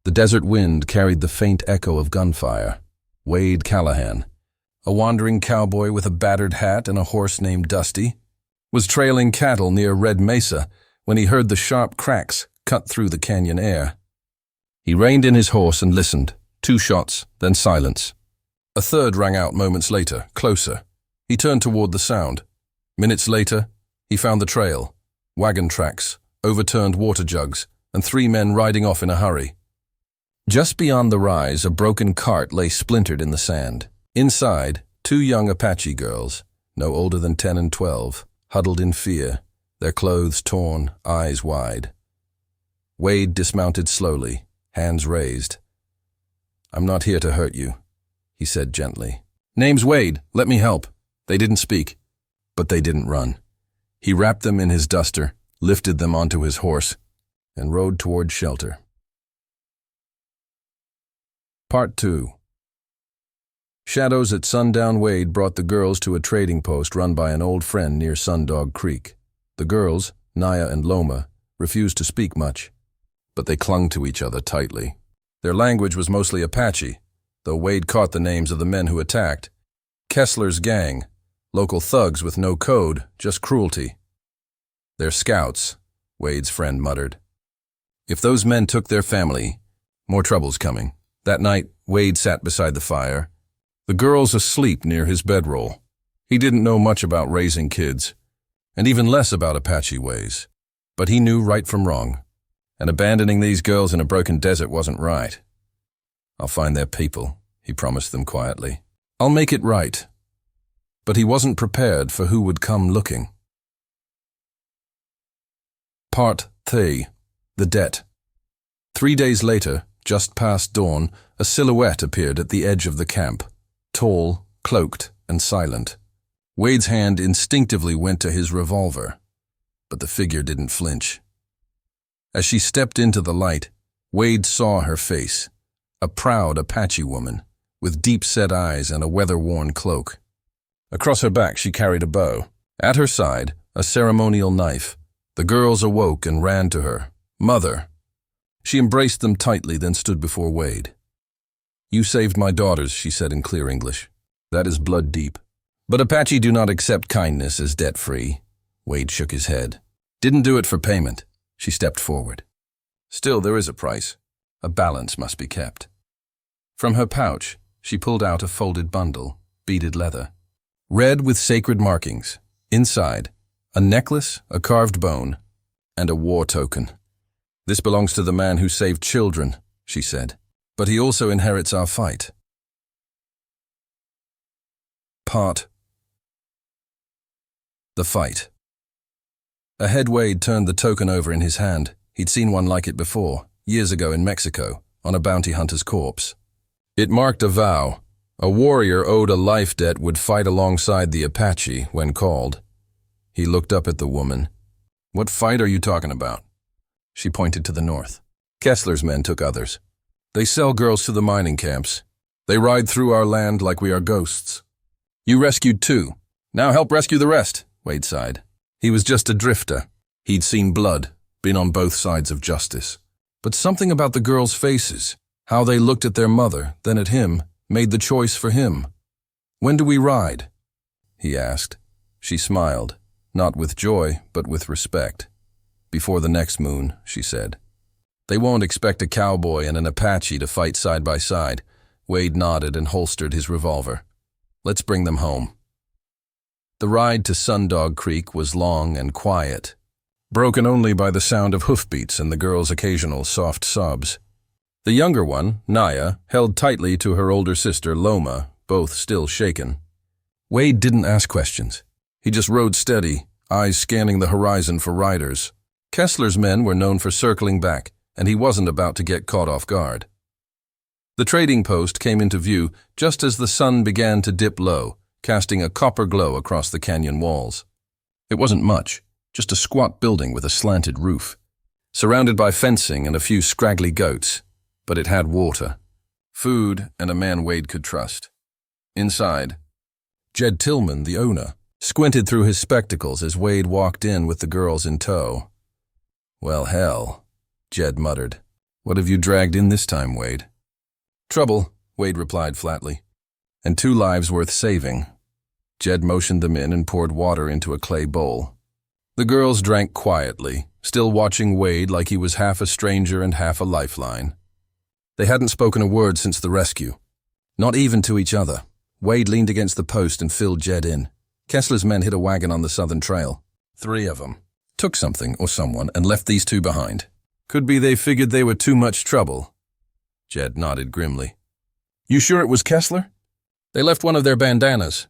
The desert wind carried the faint echo of gunfire. Wade Callahan, a wandering cowboy with a battered hat and a horse named Dusty, was trailing cattle near Red Mesa when he heard the sharp cracks cut through the canyon air. He reined in his horse and listened. 2 shots, then silence. A third rang out moments later, closer. He turned toward the sound. Minutes later, he found the trail. Wagon tracks, overturned water jugs, and 3 men riding off in a hurry. Just beyond the rise, a broken cart lay splintered in the sand. Inside, 2 young Apache girls, no older than 10 and 12, huddled in fear, their clothes torn, eyes wide. Wade dismounted slowly, hands raised. "I'm not here to hurt you," he said gently. "Name's Wade, let me help." They didn't speak, but they didn't run. He wrapped them in his duster, lifted them onto his horse, and rode toward shelter. Part 2. Shadows at sundown. Wade brought the girls to a trading post run by an old friend near Sundog Creek. The girls, Naya and Loma, refused to speak much, but they clung to each other tightly. Their language was mostly Apache, though Wade caught the names of the men who attacked. Kessler's gang, local thugs with no code, just cruelty. "They're scouts," Wade's friend muttered. "If those men took their family, more trouble's coming." That night, Wade sat beside the fire, the girls asleep near his bedroll. He didn't know much about raising kids, and even less about Apache ways. But he knew right from wrong, and abandoning these girls in a broken desert wasn't right. "I'll find their people," he promised them quietly. "I'll make it right." But he wasn't prepared for who would come looking. Part 3. The Debt. 3 days later, just past dawn, a silhouette appeared at the edge of the camp, tall, cloaked, and silent. Wade's hand instinctively went to his revolver, but the figure didn't flinch. As she stepped into the light, Wade saw her face, a proud Apache woman, with deep-set eyes and a weather-worn cloak. Across her back she carried a bow. At her side, a ceremonial knife. The girls awoke and ran to her. "Mother." She embraced them tightly, then stood before Wade. "You saved my daughters," she said in clear English. "That is blood deep. But Apache do not accept kindness as debt-free." Wade shook his head. "Didn't do it for payment." She stepped forward. "Still, there is a price. A balance must be kept." From her pouch, she pulled out a folded bundle, beaded leather, red with sacred markings. Inside, a necklace, a carved bone, and a war token. "This belongs to the man who saved children," she said, "but he also inherits our fight." Part. The fight. Ahead, Wade turned the token over in his hand. He'd seen one like it before, years ago in Mexico, on a bounty hunter's corpse. It marked a vow. A warrior owed a life debt would fight alongside the Apache when called. He looked up at the woman. "What fight are you talking about?" She pointed to the north. "Kessler's men took others. They sell girls to the mining camps. They ride through our land like we are ghosts. You rescued 2. Now help rescue the rest," Wade sighed. He was just a drifter. He'd seen blood, been on both sides of justice. But something about the girls' faces, how they looked at their mother, then at him, made the choice for him. "When do we ride?" he asked. She smiled, not with joy, but with respect. "Before the next moon," she said. "They won't expect a cowboy and an Apache to fight side by side." Wade nodded and holstered his revolver. "Let's bring them home." The ride to Sundog Creek was long and quiet, broken only by the sound of hoofbeats and the girls' occasional soft sobs. The younger one, Naya, held tightly to her older sister, Loma, both still shaken. Wade didn't ask questions. He just rode steady, eyes scanning the horizon for riders. Kessler's men were known for circling back, and he wasn't about to get caught off guard. The trading post came into view just as the sun began to dip low, casting a copper glow across the canyon walls. It wasn't much, just a squat building with a slanted roof, surrounded by fencing and a few scraggly goats, but it had water, food, and a man Wade could trust. Inside, Jed Tillman, the owner, squinted through his spectacles as Wade walked in with the girls in tow. "Well, hell," Jed muttered. What have you dragged in this time, Wade? Trouble, Wade replied flatly. And 2 lives worth saving. Jed motioned them in and poured water into a clay bowl. The girls drank quietly, still watching Wade like he was half a stranger and half a lifeline. They hadn't spoken a word since the rescue. Not even to each other. Wade leaned against the post and filled Jed in. Kessler's men hit a wagon on the southern trail. 3 of them. Took something or someone and left these 2 behind. Could be they figured they were too much trouble. Jed nodded grimly. You sure it was Kessler? They left one of their bandanas.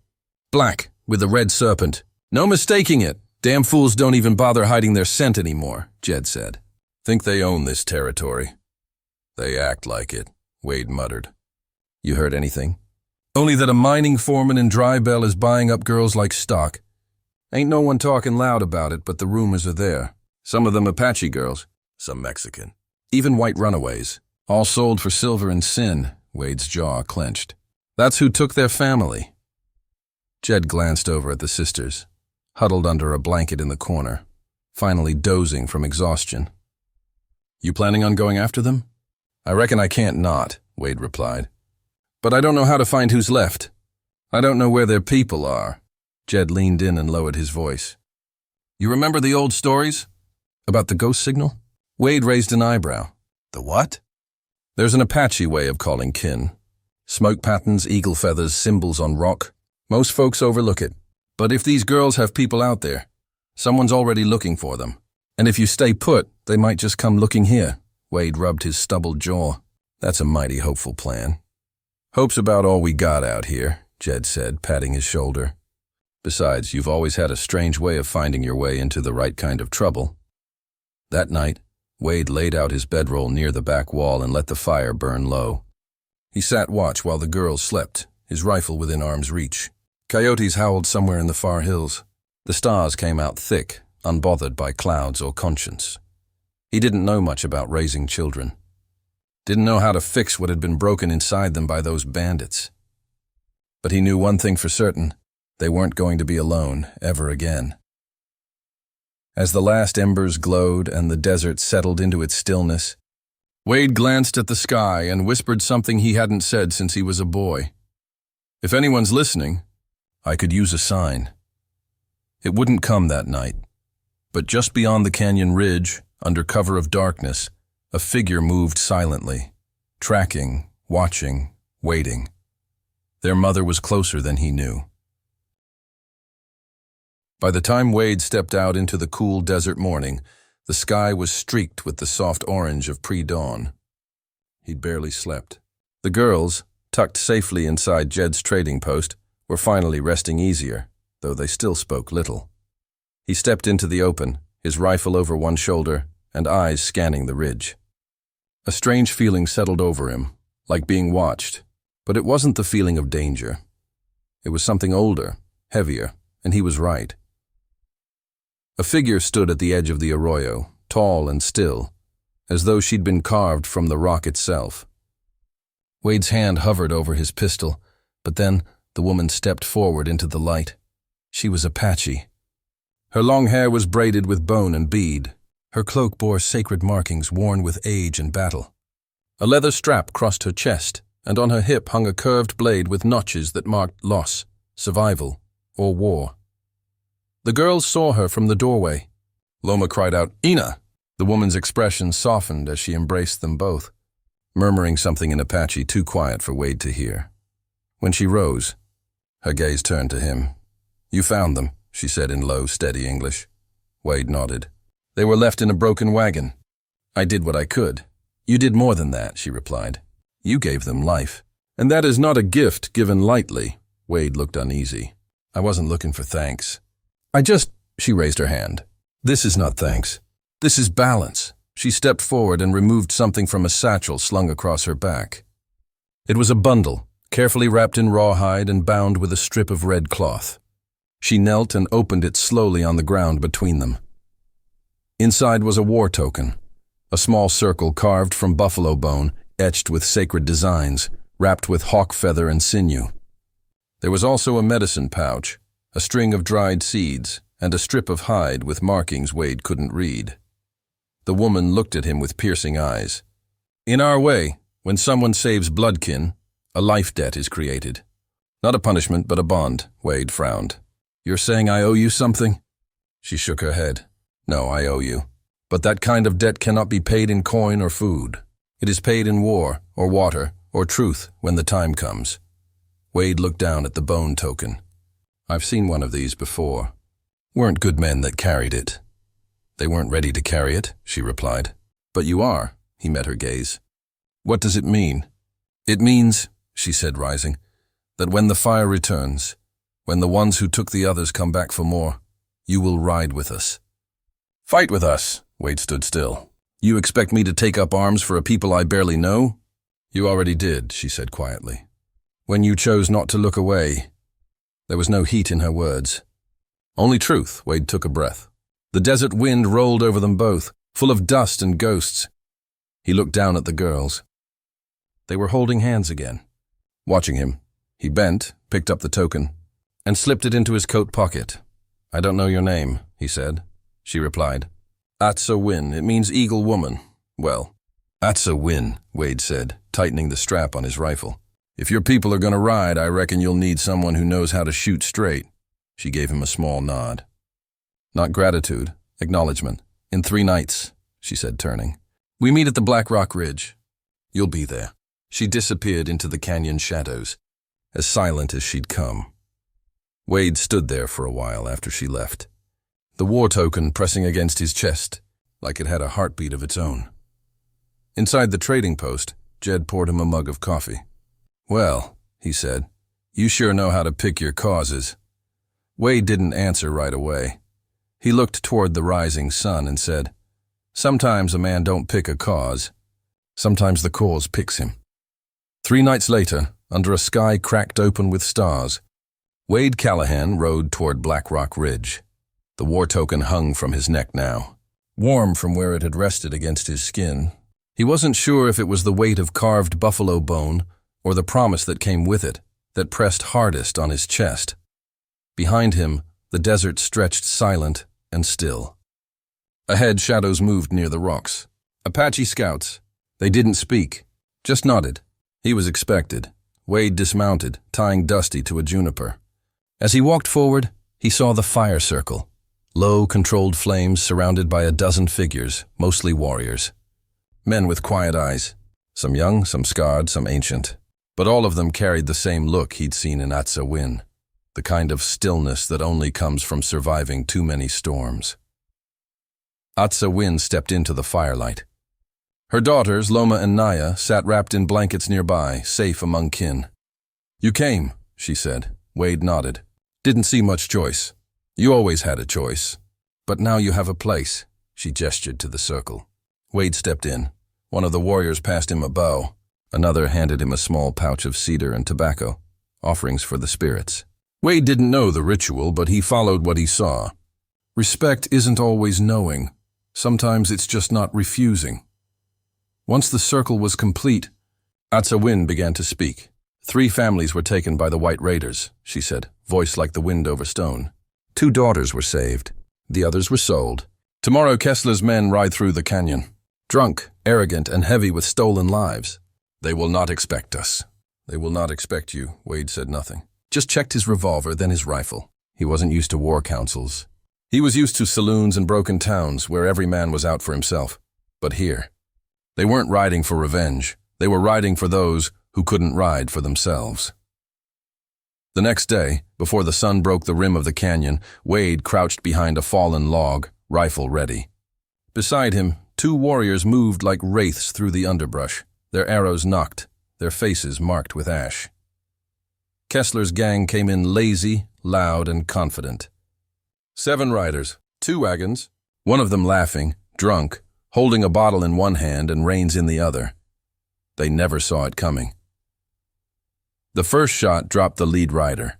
Black, with a red serpent. No mistaking it. Damn fools don't even bother hiding their scent anymore, Jed said. Think they own this territory. They act like it, Wade muttered. You heard anything? Only that a mining foreman in Dry Bell is buying up girls like stock. Ain't no one talking loud about it, but the rumors are there. Some of them Apache girls, some Mexican. Even white runaways. All sold for silver and sin, Wade's jaw clenched. That's who took their family. Jed glanced over at the sisters, huddled under a blanket in the corner, finally dozing from exhaustion. You planning on going after them? I reckon I can't not, Wade replied. But I don't know how to find who's left. I don't know where their people are. Jed leaned in and lowered his voice. You remember the old stories? About the ghost signal? Wade raised an eyebrow. The what? There's an Apache way of calling kin. Smoke patterns, eagle feathers, symbols on rock. Most folks overlook it. But if these girls have people out there, someone's already looking for them. And if you stay put, they might just come looking here. Wade rubbed his stubbled jaw. That's a mighty hopeful plan. Hope's about all we got out here, Jed said, patting his shoulder. Besides, you've always had a strange way of finding your way into the right kind of trouble. That night, Wade laid out his bedroll near the back wall and let the fire burn low. He sat watch while the girls slept, his rifle within arm's reach. Coyotes howled somewhere in the far hills. The stars came out thick, unbothered by clouds or conscience. He didn't know much about raising children. Didn't know how to fix what had been broken inside them by those bandits. But he knew one thing for certain. They weren't going to be alone ever again. As the last embers glowed and the desert settled into its stillness, Wade glanced at the sky and whispered something he hadn't said since he was a boy. If anyone's listening, I could use a sign. It wouldn't come that night, but just beyond the canyon ridge, under cover of darkness, a figure moved silently, tracking, watching, waiting. Their mother was closer than he knew. By the time Wade stepped out into the cool desert morning, the sky was streaked with the soft orange of pre-dawn. He'd barely slept. The girls, tucked safely inside Jed's trading post, were finally resting easier, though they still spoke little. He stepped into the open, his rifle over one shoulder, and eyes scanning the ridge. A strange feeling settled over him, like being watched, but it wasn't the feeling of danger. It was something older, heavier, and he was right. A figure stood at the edge of the arroyo, tall and still, as though she'd been carved from the rock itself. Wade's hand hovered over his pistol, but then the woman stepped forward into the light. She was Apache. Her long hair was braided with bone and bead. Her cloak bore sacred markings worn with age and battle. A leather strap crossed her chest, and on her hip hung a curved blade with notches that marked loss, survival, or war. The girls saw her from the doorway. Loma cried out, "Ina!" The woman's expression softened as she embraced them both, murmuring something in Apache too quiet for Wade to hear. When she rose, her gaze turned to him. "You found them," she said in low, steady English. Wade nodded. "They were left in a broken wagon. I did what I could." "You did more than that," she replied. "You gave them life. And that is not a gift given lightly." Wade looked uneasy. "I wasn't looking for thanks. She raised her hand. "This is not thanks. This is balance." She stepped forward and removed something from a satchel slung across her back. It was a bundle, carefully wrapped in rawhide and bound with a strip of red cloth. She knelt and opened it slowly on the ground between them. Inside was a war token, a small circle carved from buffalo bone, etched with sacred designs, wrapped with hawk feather and sinew. There was also a medicine pouch, a string of dried seeds, and a strip of hide with markings Wade couldn't read. The woman looked at him with piercing eyes. In our way, when someone saves bloodkin, a life debt is created. Not a punishment, but a bond, Wade frowned. You're saying I owe you something? She shook her head. No, I owe you. But that kind of debt cannot be paid in coin or food. It is paid in war, or water, or truth when the time comes. Wade looked down at the bone token. I've seen one of these before. Weren't good men that carried it. They weren't ready to carry it, she replied. But you are, he met her gaze. What does it mean? It means, she said, rising, that when the fire returns, when the ones who took the others come back for more, you will ride with us. Fight with us, Wade stood still. You expect me to take up arms for a people I barely know? You already did, she said quietly. When you chose not to look away. There was no heat in her words. Only truth, Wade took a breath. The desert wind rolled over them both, full of dust and ghosts. He looked down at the girls. They were holding hands again. Watching him, he bent, picked up the token, and slipped it into his coat pocket. I don't know your name, he said. She replied. Atsa Win, it means eagle woman. Well, Atsa Win, Wade said, tightening the strap on his rifle. If your people are going to ride, I reckon you'll need someone who knows how to shoot straight. She gave him a small nod. Not gratitude, acknowledgement. In 3 nights, she said, turning. We meet at the Black Rock Ridge. You'll be there. She disappeared into the canyon shadows, as silent as she'd come. Wade stood there for a while after she left, the war token pressing against his chest like it had a heartbeat of its own. Inside the trading post, Jed poured him a mug of coffee. Well, he said, you sure know how to pick your causes. Wade didn't answer right away. He looked toward the rising sun and said, sometimes a man don't pick a cause. Sometimes the cause picks him. 3 nights later, under a sky cracked open with stars, Wade Callahan rode toward Black Rock Ridge. The war token hung from his neck now, warm from where it had rested against his skin. He wasn't sure if it was the weight of carved buffalo bone or the promise that came with it that pressed hardest on his chest. Behind him, the desert stretched silent and still. Ahead, shadows moved near the rocks. Apache scouts. They didn't speak, just nodded. He was expected. Wade dismounted, tying Dusty to a juniper. As he walked forward, he saw the fire circle. Low, controlled flames surrounded by a dozen figures, mostly warriors. Men with quiet eyes. Some young, some scarred, some ancient. But all of them carried the same look he'd seen in Atsa Win, the kind of stillness that only comes from surviving too many storms. Atsa Win stepped into the firelight. Her daughters, Loma and Naya, sat wrapped in blankets nearby, safe among kin. You came, she said. Wade nodded. Didn't see much choice. You always had a choice. But now you have a place, she gestured to the circle. Wade stepped in. One of the warriors passed him a bow. Another handed him a small pouch of cedar and tobacco, offerings for the spirits. Wade didn't know the ritual, but he followed what he saw. Respect isn't always knowing. Sometimes it's just not refusing. Once the circle was complete, Atsa Win began to speak. 3 families were taken by the White Raiders, she said, voice like the wind over stone. 2 daughters were saved. The others were sold. Tomorrow Kessler's men ride through the canyon. Drunk, arrogant, and heavy with stolen lives. They will not expect us. They will not expect you, Wade said nothing. Just checked his revolver, then his rifle. He wasn't used to war councils. He was used to saloons and broken towns where every man was out for himself. But here, they weren't riding for revenge. They were riding for those who couldn't ride for themselves. The next day, before the sun broke the rim of the canyon, Wade crouched behind a fallen log, rifle ready. Beside him, 2 warriors moved like wraiths through the underbrush, their arrows nocked, their faces marked with ash. Kessler's gang came in lazy, loud, and confident. 7 riders, 2 wagons, one of them laughing, drunk, holding a bottle in one hand and reins in the other. They never saw it coming. The first shot dropped the lead rider,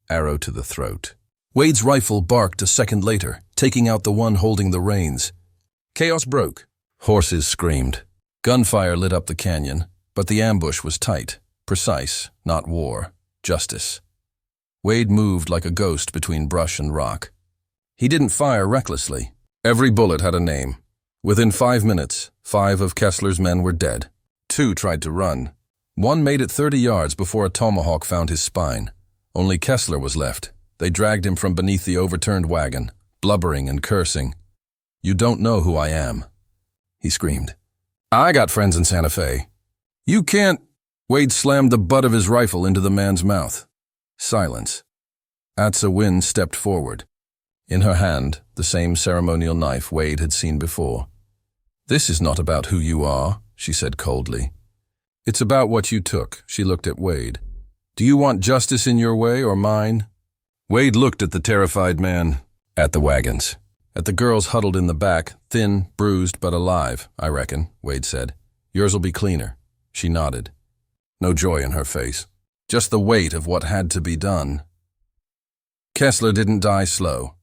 arrow to the throat. Wade's rifle barked a second later, taking out the one holding the reins. Chaos broke. Horses screamed. Gunfire lit up the canyon, but the ambush was tight, precise, not war, justice. Wade moved like a ghost between brush and rock. He didn't fire recklessly. Every bullet had a name. Within 5 minutes, 5 of Kessler's men were dead, 2 tried to run. 1 made it 30 yards before a tomahawk found his spine. Only Kessler was left. They dragged him from beneath the overturned wagon, blubbering and cursing. "You don't know who I am," he screamed. "I got friends in Santa Fe. You can't—" Wade slammed the butt of his rifle into the man's mouth. Silence. Atsa Wynn stepped forward. In her hand, the same ceremonial knife Wade had seen before. "This is not about who you are," she said coldly. "It's about what you took." She looked at Wade. "Do you want justice in your way or mine?" Wade looked at the terrified man, at the wagons, at the girls huddled in the back, thin, bruised, but alive, I reckon, Wade said. "Yours'll be cleaner." She nodded. No joy in her face. Just the weight of what had to be done. Kessler didn't die slow,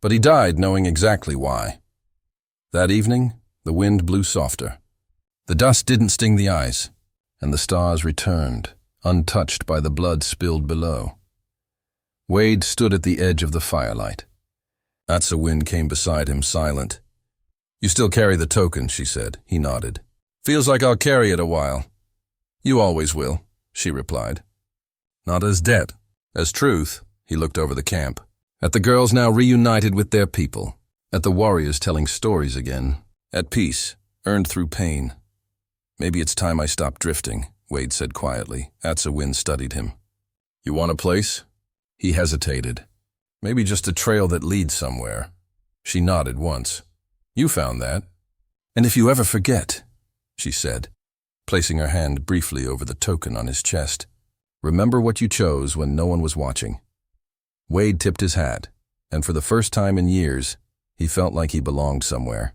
but he died knowing exactly why. That evening, the wind blew softer. The dust didn't sting the eyes, and the stars returned, untouched by the blood spilled below. Wade stood at the edge of the firelight. Atsa Wynn came beside him, silent. "You still carry the token," she said. He nodded. "Feels like I'll carry it a while." "You always will," she replied. "Not as debt, as truth." He looked over the camp, at the girls now reunited with their people, at the warriors telling stories again, at peace, earned through pain. "Maybe it's time I stopped drifting," Wade said quietly. Atsa Wynn studied him. "You want a place?" He hesitated. "Maybe just a trail that leads somewhere." She nodded once. "You found that." "And if you ever forget," she said, placing her hand briefly over the token on his chest, "remember what you chose when no one was watching." Wade tipped his hat, and for the first time in years, he felt like he belonged somewhere.